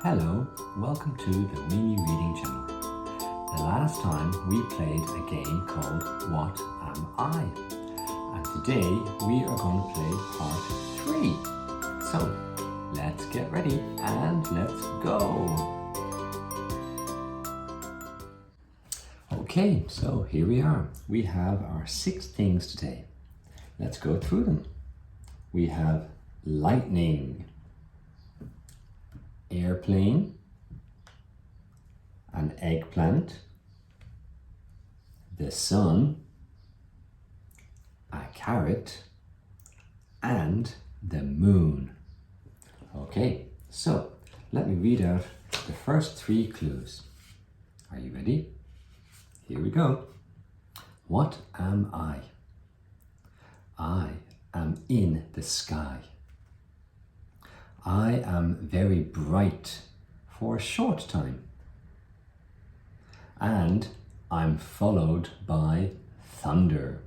Hello, welcome to the Weenie Reading Channel. The last time we played a game called What Am I? And today we are going to play part 3. So let's get ready and let's go. Okay, so here we are. We have our 6 things today. Let's go through them. We have lightning, airplane, an eggplant, the sun, a carrot, and the moon. Okay, so let me read out the first 3 clues. Are you ready? Here we go. What am I? I am in the sky. I am very bright for a short time. And I'm followed by thunder.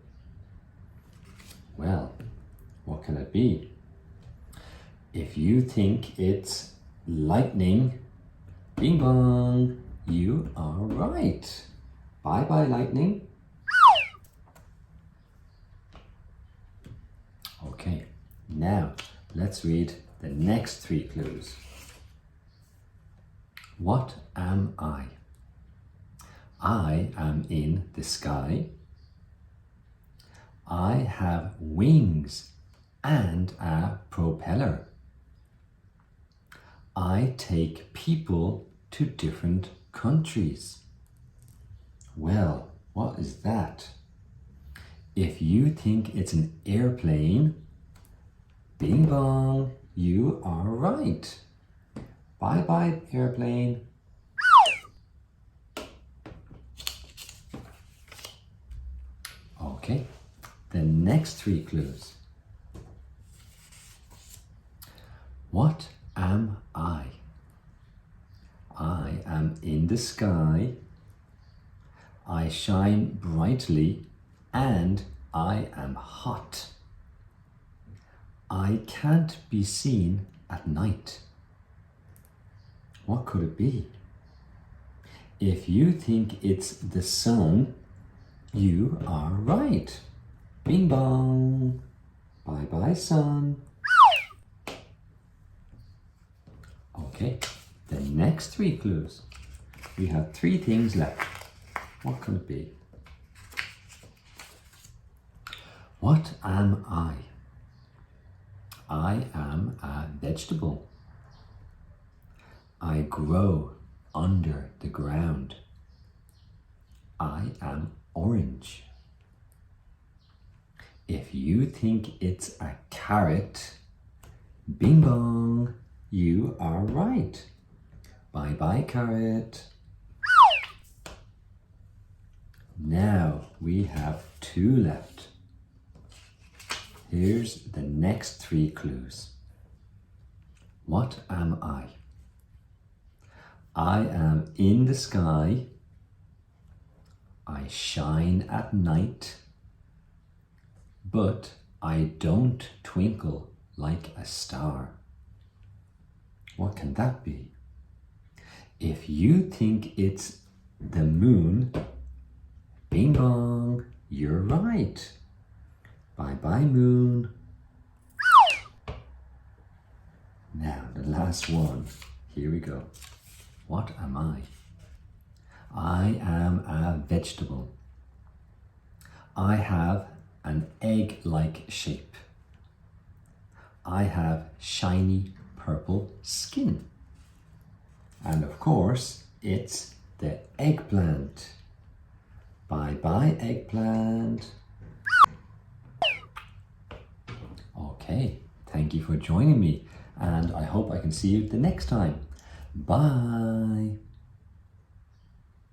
Well, what can it be? If you think it's lightning, bing bong, you are right. Bye bye lightning. Okay, now let's read the next 3 clues. What am I? I am in the sky. I have wings and a propeller. I take people to different countries. Well, what is that? If you think it's an airplane, bing bong, you are right. Bye bye airplane. Okay, the next 3 clues. What am I? I am in the sky. I shine brightly and I am hot. I can't be seen at night. What could it be? If you think it's the sun, you are right. Bing bong. Bye bye sun. Okay, the next 3 clues. We have 3 things left. What could it be? What am I? I am a vegetable. I grow under the ground. I am orange. If you think it's a carrot, bing bong, you are right. Bye bye carrot. Now we have 2 left. Here's the next 3 clues. What am I? I am in the sky. I shine at night. But I don't twinkle like a star. What can that be? If you think it's the moon, bing bong, you're right. Bye bye moon. Now the last one. Here we go. What am I? I am a vegetable. I have an egg-like shape. I have shiny purple skin. And of course, it's the eggplant. Bye bye eggplant. Okay, thank you for joining me, and I hope I can see you the next time. Bye.